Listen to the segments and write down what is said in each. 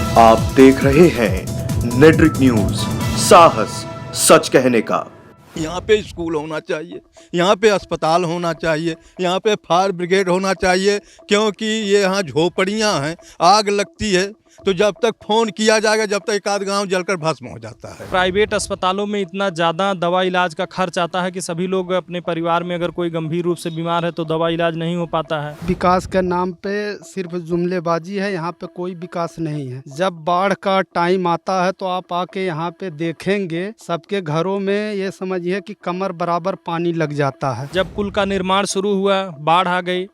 आप देख रहे हैं नेट्रिक न्यूज, साहस सच कहने का। यहाँ पे स्कूल होना चाहिए, यहाँ पे अस्पताल होना चाहिए, यहाँ पे फायर ब्रिगेड होना चाहिए, क्योंकि ये यहाँ झोपड़ियाँ हैं, आग लगती है तो जब तक फ़ोन किया जाएगा जब तक एक आध गाँव जलकर भस्म हो जाता है। प्राइवेट अस्पतालों में इतना ज़्यादा दवा इलाज का खर्च आता है कि सभी लोग अपने परिवार में अगर कोई गंभीर रूप से बीमार है तो दवा इलाज नहीं हो पाता है। विकास के नाम पे सिर्फ जुमलेबाजी है, यहाँ पे कोई विकास नहीं है। जब बाढ़ का टाइम आता है तो आप आके यहाँ पे देखेंगे सबके घरों में ये समझिए कि कमर बराबर पानी लग जाता है। जब पुल का निर्माण शुरू हुआ, बाढ़ आ गई,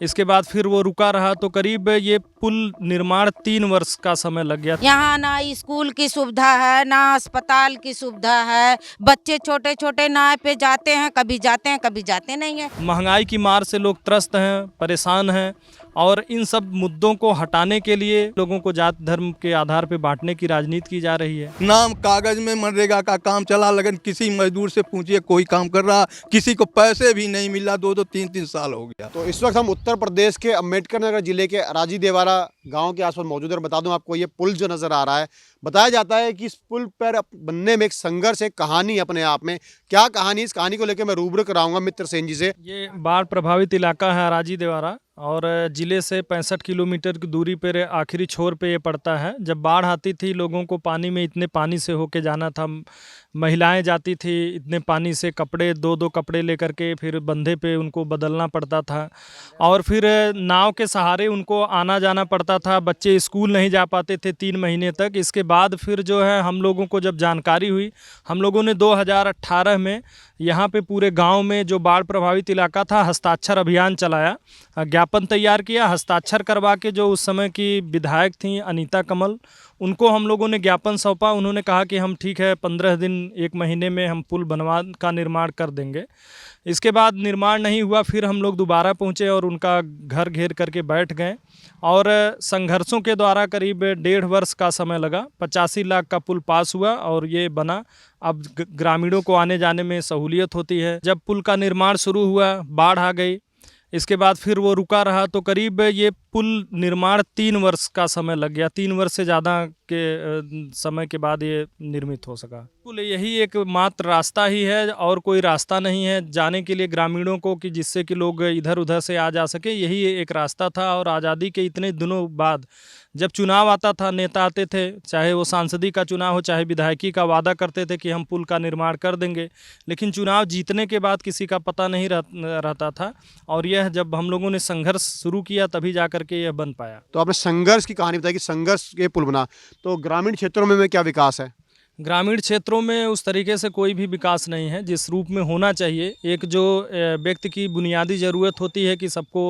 इसके बाद फिर वो रुका रहा तो करीब ये पुल निर्माण 3 वर्ष का समय लग गया। यहाँ ना स्कूल की सुविधा है, ना अस्पताल की सुविधा है। बच्चे छोटे छोटे नाव पे जाते हैं, कभी जाते हैं कभी जाते नहीं है। महंगाई की मार से लोग त्रस्त हैं, परेशान हैं और इन सब मुद्दों को हटाने के लिए लोगों को जात धर्म के आधार पर बांटने की राजनीति की जा रही है। नाम कागज में मनरेगा का काम चला, लेकिन किसी मजदूर से पूछिए कोई काम कर रहा, किसी को पैसे भी नहीं मिला, 2-2 3-3 साल हो गया। तो इस वक्त हम उत्तर प्रदेश के अम्बेडकर नगर जिले के अराजी देवारा गांव के आसपास मौजूद है। और बता दूं आपको, ये पुल जो नजर आ रहा है, बताया जाता है कि इस पुल पर बनने में एक संघर्ष, एक कहानी अपने आप में। क्या कहानी, इस कहानी को लेकर मैं रूबरू कराऊंगा मित्र सेन जी से। ये बाढ़ प्रभावित इलाका है अराजी देवारा और ज़िले से 65 किलोमीटर की दूरी पर आखिरी छोर पे ये पड़ता है। जब बाढ़ आती थी लोगों को पानी में इतने पानी से होके जाना था, महिलाएं जाती थी इतने पानी से, कपड़े 2-2 कपड़े लेकर के फिर बंधे पे उनको बदलना पड़ता था और फिर नाव के सहारे उनको आना जाना पड़ता था। बच्चे स्कूल नहीं जा पाते थे 3 महीने तक। इसके बाद फिर जो है हम लोगों को जब जानकारी हुई, हम लोगों ने 2018 में यहाँ पे पूरे गांव में जो बाढ़ प्रभावित इलाका था हस्ताक्षर अभियान चलाया, ज्ञापन तैयार किया, हस्ताक्षर करवा के जो उस समय की विधायक थी अनीता कमल, उनको हम लोगों ने ज्ञापन सौंपा। उन्होंने कहा कि हम ठीक है 15 दिन 1 महीने में हम पुल का निर्माण कर देंगे। इसके बाद निर्माण नहीं हुआ, फिर हम लोग दोबारा पहुँचे और उनका घर घेर करके बैठ गए और संघर्षों के द्वारा करीब 1.5 वर्ष का समय लगा। 85 लाख का पुल पास हुआ और ये बना। अब ग्रामीणों को आने जाने में सहूलियत होती है। जब पुल का निर्माण शुरू हुआ, बाढ़ आ गई, इसके बाद फिर वो रुका रहा तो करीब ये पुल निर्माण 3 वर्ष का समय लग गया। 3 वर्ष से ज़्यादा के समय के बाद ये निर्मित हो सका। पुल यही एक मात्र रास्ता ही है और कोई रास्ता नहीं है जाने के लिए ग्रामीणों को, कि जिससे कि लोग इधर उधर से आ जा सके। यही एक रास्ता था और आज़ादी के इतने दिनों बाद जब चुनाव आता था, नेता आते थे, चाहे वो सांसदी का चुनाव हो चाहे विधायकी का, वादा करते थे कि हम पुल का निर्माण कर देंगे, लेकिन चुनाव जीतने के बाद किसी का पता नहीं रहता था। और यह जब हम लोगों ने संघर्ष शुरू किया तभी जा करके यह बन पाया। तो आपने संघर्ष की कहानी बताई कि संघर्ष ये पुल बना, तो ग्रामीण क्षेत्रों में क्या विकास है? ग्रामीण क्षेत्रों में उस तरीके से कोई भी विकास नहीं है जिस रूप में होना चाहिए। एक जो व्यक्ति की बुनियादी ज़रूरत होती है कि सबको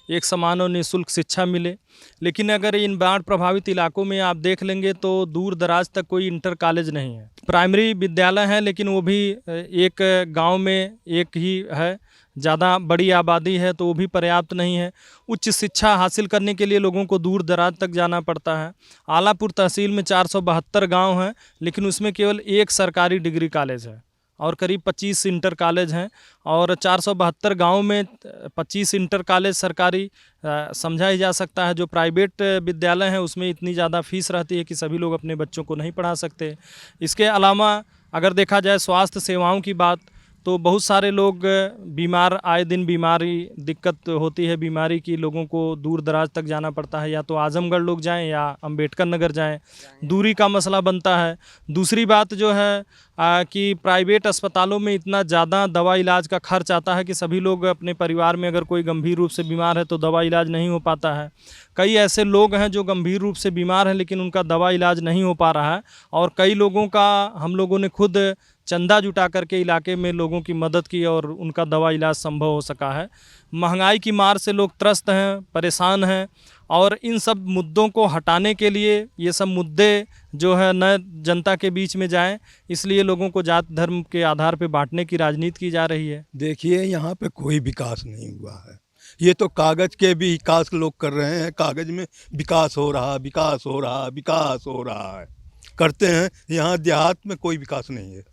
एक समान और निःशुल्क शिक्षा मिले, लेकिन अगर इन बाढ़ प्रभावित इलाकों में आप देख लेंगे तो दूर दराज तक कोई इंटर कॉलेज नहीं है। प्राइमरी विद्यालय है लेकिन वो भी एक गांव में एक ही है, ज़्यादा बड़ी आबादी है तो वो भी पर्याप्त नहीं है। उच्च शिक्षा हासिल करने के लिए लोगों को दूर दराज तक जाना पड़ता है। आलापुर तहसील में 472 गांव हैं, लेकिन उसमें केवल 1 सरकारी डिग्री कॉलेज है और करीब 25 इंटर कॉलेज हैं। और 472 गाँव में 25 इंटर कॉलेज सरकारी समझा ही जा सकता है। जो प्राइवेट विद्यालय हैं उसमें इतनी ज़्यादा फीस रहती है कि सभी लोग अपने बच्चों को नहीं पढ़ा सकते। इसके अलावा अगर देखा जाए स्वास्थ्य सेवाओं की बात, तो बहुत सारे लोग बीमार, आए दिन बीमारी दिक्कत होती है, बीमारी की लोगों को दूर दराज तक जाना पड़ता है, या तो आजमगढ़ लोग जाएं या अम्बेडकर नगर जाएं, दूरी का मसला बनता है। दूसरी बात जो है कि प्राइवेट अस्पतालों में इतना ज़्यादा दवा इलाज का खर्च आता है कि सभी लोग अपने परिवार में अगर कोई गंभीर रूप से बीमार है तो दवा इलाज नहीं हो पाता है। कई ऐसे लोग हैं जो गंभीर रूप से बीमार हैं लेकिन उनका दवा इलाज नहीं हो पा रहा है और कई लोगों का हम लोगों ने खुद चंदा जुटा करके इलाके में लोगों की मदद की और उनका दवा इलाज संभव हो सका है। महंगाई की मार से लोग त्रस्त हैं, परेशान हैं और इन सब मुद्दों को हटाने के लिए ये सब मुद्दे जो है न जनता के बीच में जाएं, इसलिए लोगों को जात धर्म के आधार पर बांटने की राजनीति की जा रही है। देखिए यहाँ पे कोई विकास नहीं हुआ है, ये तो कागज के भी विकास लोग कर रहे हैं। कागज में विकास हो रहा, विकास हो रहा, विकास हो रहा है, करते हैं। यहाँ देहात में कोई विकास नहीं है।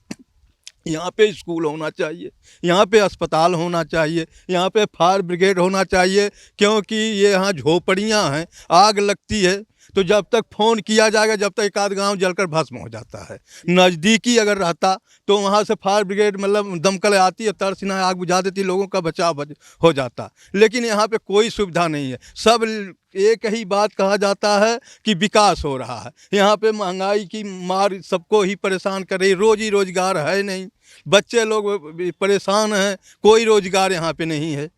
यहाँ पे स्कूल होना चाहिए, यहाँ पे अस्पताल होना चाहिए, यहाँ पे फायर ब्रिगेड होना चाहिए, क्योंकि ये यहाँ झोपड़ियाँ हैं, आग लगती है तो जब तक फ़ोन किया जाएगा जब तक एक आध गाँव जलकर भस्म हो जाता है। नज़दीकी अगर रहता तो वहाँ से फायर ब्रिगेड मतलब दमकल आती है, तरसीना आग बुझा देती, लोगों का बचाव हो जाता। लेकिन यहाँ पे कोई सुविधा नहीं है। सब एक ही बात कहा जाता है कि विकास हो रहा है। यहाँ पे महंगाई की मार सबको ही परेशान कर रही, रोजी रोजगार है नहीं, बच्चे लोग परेशान हैं, कोई रोजगार यहाँ पे नहीं है।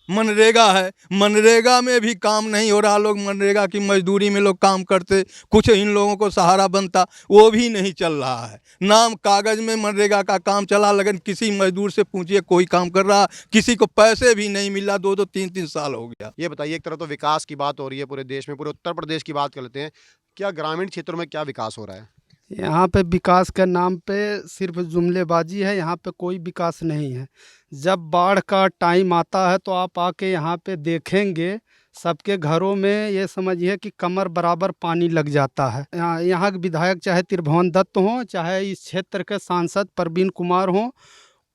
मनरेगा है, मनरेगा में भी काम नहीं हो रहा। लोग मनरेगा की मजदूरी में लोग काम करते, कुछ इन लोगों को सहारा बनता, वो भी नहीं चल रहा है। नाम कागज़ में मनरेगा का काम चला, लेकिन किसी मजदूर से पूछिए कोई काम कर रहा, किसी को पैसे भी नहीं मिल रहा। 2-2 3-3 साल हो गया। ये बताइए, एक तरफ तो विकास की बात हो रही है पूरे देश में, पूरे उत्तर प्रदेश की बात कर लेते हैं, क्या ग्रामीण क्षेत्रों में क्या विकास हो रहा है? यहाँ पे विकास के नाम पे सिर्फ जुमलेबाजी है। यहाँ पे कोई विकास नहीं है। जब बाढ़ का टाइम आता है तो आप आके यहाँ पे देखेंगे सबके घरों में ये समझिए कि कमर बराबर पानी लग जाता है। यहाँ के विधायक चाहे त्रिभुवन दत्त हों, चाहे इस क्षेत्र के सांसद प्रवीण कुमार हों,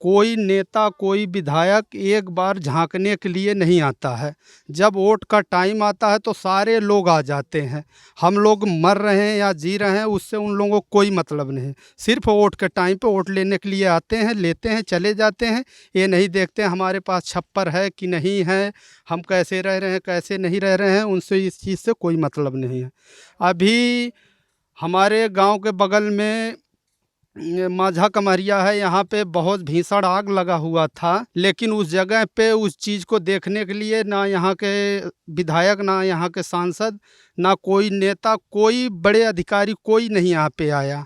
कोई नेता कोई विधायक एक बार झांकने के लिए नहीं आता है। जब वोट का टाइम आता है तो सारे लोग आ जाते हैं। हम लोग मर रहे हैं या जी रहे हैं उससे उन लोगों को कोई मतलब नहीं। सिर्फ वोट के टाइम पे वोट लेने के लिए आते हैं, लेते हैं, चले जाते हैं। ये नहीं देखते हमारे पास छप्पर है कि नहीं है, हम कैसे रह रहे हैं कैसे नहीं रह रहे हैं, उनसे इस चीज़ से कोई मतलब नहीं है। अभी हमारे गाँव के बगल में माझा कमरिया है, यहाँ पे बहुत भीषण आग लगा हुआ था, लेकिन उस जगह पे उस चीज़ को देखने के लिए ना यहाँ के विधायक, ना यहाँ के सांसद, ना कोई नेता, कोई बड़े अधिकारी, कोई नहीं यहाँ पे आया।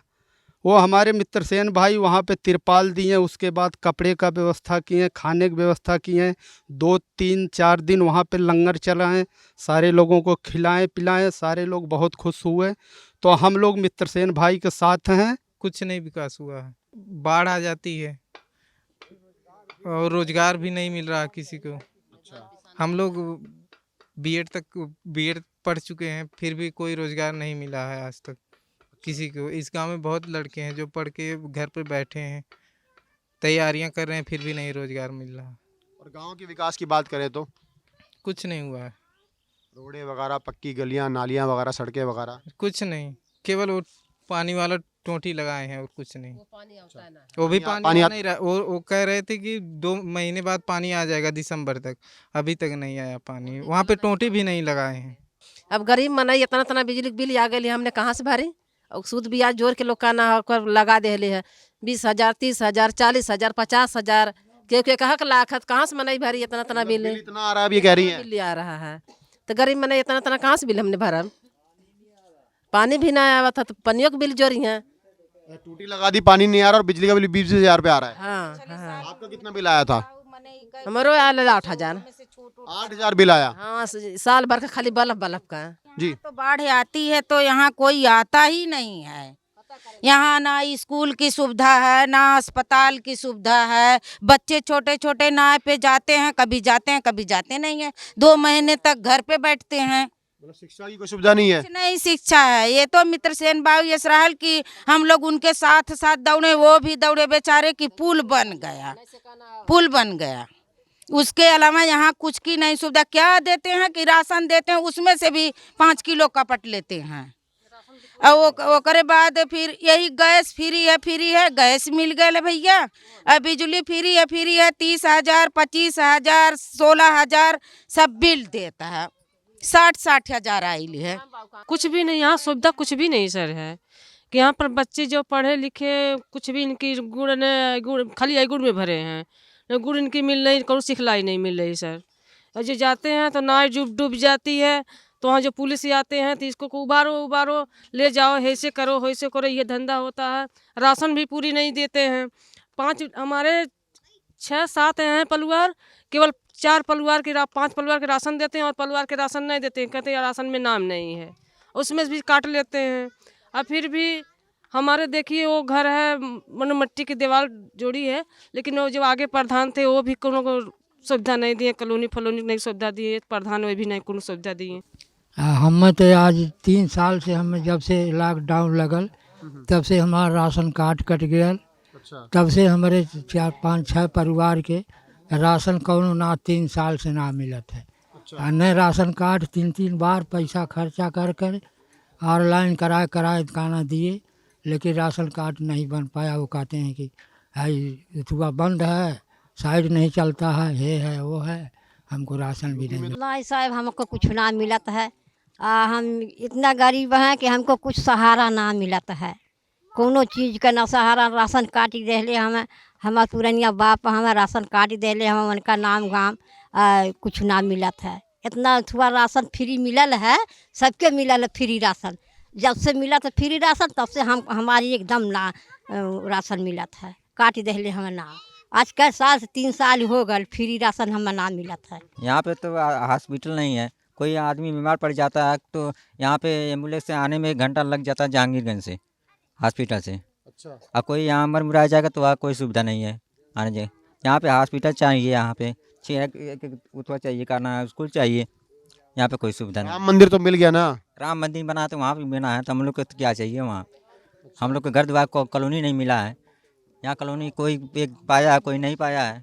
वो हमारे मित्रसेन भाई वहाँ पे तिरपाल दिए, उसके बाद कपड़े का व्यवस्था किए, खाने की व्यवस्था किए, 2-3-4 दिन वहाँ पे लंगर चलाएँ, सारे लोगों को खिलाएँ पिलाएँ, सारे लोग बहुत खुश हुए। तो हम लोग मित्रसेन भाई के साथ हैं। कुछ नहीं विकास हुआ है। बाढ़ आ जाती है और रोजगार भी नहीं मिल रहा किसी को। हम लोग बीएड पढ़ चुके हैं, फिर भी कोई रोजगार नहीं मिला है आज तक किसी को। इस गांव में बहुत लड़के हैं जो पढ़ के घर पर बैठे हैं, तैयारियां कर रहे हैं, फिर भी नहीं रोजगार मिल रहा। और गांव के विकास की बात करें तो कुछ नहीं हुआ है। रोडें वगैरह, पक्की गलियां, नालियां वगैरह, सड़कें वगैरह कुछ नहीं, केवल वो पानी वाला टोंटी लगाए हैं और कुछ नहीं। वो भी पानी नहीं रहा। वो कह रहे थे कि 2 महीने बाद पानी आ जाएगा दिसंबर तक, अभी तक नहीं आया पानी। वहाँ पे टोंटी भी नहीं लगाए हैं। अब गरीब मनाई इतना तना बिजली बिल आ गई, हमने कहाँ से भरी? और सूद ब्याज जोड़ के लोग का ना होकर लगा दे है 20,000 30,000 40,000 50,000 के कहा लाख, कहाँ से मनाई भरी इतना तना बिल? इतना आ रहा है, ये कह रही है बिल आ रहा है तो गरीब मनाई इतना तना कहाँ से बिल हमने भरा? पानी भी ना आया था तो पनियों के बिल जोड़ी हैं। टूटी लगा दी, पानी नहीं आ रहा और बिजली का बिल 20,000 रुपये आ रहा है। हाँ। आपका कितना बिल आया था? हमारो आया 8,000। 8,000 बिल आया। हाँ, साल भर का खाली बल्ब का। जी, तो बाढ़ आती है तो यहाँ कोई आता ही नहीं है। यहाँ ना स्कूल की सुविधा है, ना अस्पताल की सुविधा है। बच्चे छोटे छोटे नाव पे जाते हैं, कभी जाते हैं कभी जाते नहीं है। 2 महीने तक घर पे बैठते हैं। शिक्षा की कोई सुविधा नहीं है। नहीं शिक्षा है। ये तो मित्रसेन भाई यसराहल की हम लोग उनके साथ साथ दौड़े, वो भी दौड़े बेचारे की पुल बन गया। उसके अलावा यहाँ कुछ की नहीं सुविधा। क्या देते हैं कि राशन देते हैं, उसमें से भी 5 किलो कपट लेते हैं। और वो करे बाद फिर यही गैस फ्री है, गैस मिल गए भैया। अब बिजली फ्री है 30,000 25,000 16,000 सब बिल देता है। 60,000 आइल है। कुछ भी नहीं, यहाँ सुविधा कुछ भी नहीं सर है कि यहाँ पर बच्चे जो पढ़े लिखे कुछ भी इनकी गुड़ खाली गुड़ में भरे हैं, गुड़ इनकी मिल रही, कोई सिखलाई नहीं मिल रही सर। और जो जाते हैं तो नाव डूब जाती है, तो वहाँ जो पुलिस आते हैं तो इसको उबारो ले जाओ, ऐसे करो ये धंधा होता है। राशन भी पूरी नहीं देते हैं। 5 हमारे 6-7 हैं परिवार, केवल 4 परिवार के 5 परिवार के राशन देते हैं और परिवार के राशन नहीं देते हैं। कहते हैं राशन में नाम नहीं है, उसमें भी काट लेते हैं। और फिर भी हमारे देखिए वो घर है, मट्टी की दीवार जोड़ी है, लेकिन वो जो आगे प्रधान थे वो भी कोनो को सुविधा नहीं दिए, कॉलोनी नहीं सुविधा दिए, प्रधान वो भी नहीं कोनो सुविधा दिए। हमें तो आज 3 साल से हमें जब से लॉकडाउन लगल तब से हमारा राशन कार्ड कट गया। तब से हमारे 4-5-6 परिवार के राशन कौनो ना 3 साल से ना मिलत है। न राशन कार्ड 3-3 बार पैसा खर्चा कर ऑनलाइन कराए खाना दिए, लेकिन राशन कार्ड नहीं बन पाया। वो कहते हैं कि भाई सुबह बंद है, साइड नहीं चलता है, ये है वो है, हमको राशन भी नहीं मिला। नहीं साहब, हमको कुछ ना मिलत है। हम इतना गरीब हैं कि हमको कुछ सहारा ना मिलत है, कोनो चीज़ का ना सहारा। राशन कार्ड ही दे ले हमें, हमार पुरनिया बाप हमें राशन कार्ड ही दे ले, हमें उनका नाम गाम कुछ ना मिलत है। इतना थोड़ा राशन फ्री मिलल है, सबके मिलल है फ्री राशन। जब से मिला था फ्री राशन तब से हमारी एकदम ना राशन मिलत है। काट दे ले हमें ना, आज कई साल से 3 साल हो गए फ्री राशन हमें ना मिलत है। यहाँ पे तो हॉस्पिटल नहीं है, कोई आदमी बीमार पड़ जाता है तो यहाँ पे एम्बुलेंस से आने में 1 घंटा लग जाता है जहांगीरगंज से हॉस्पिटल से। अच्छा। अब कोई यहाँ मर मुरा जाएगा तो वहाँ कोई सुविधा नहीं है आने जाए। यहाँ पे हॉस्पिटल चाहिए, यहाँ पे उतवा चाहिए, करना स्कूल चाहिए, यहाँ पे कोई सुविधा नहीं। राम मंदिर तो मिल गया ना? राम मंदिर बना तो वहाँ भी बना है, तो हम लोग को तो क्या चाहिए वहाँ। हम लोग को घर द्वार को कॉलोनी नहीं मिला है, यहाँ कॉलोनी कोई एक पाया है, कोई नहीं पाया है।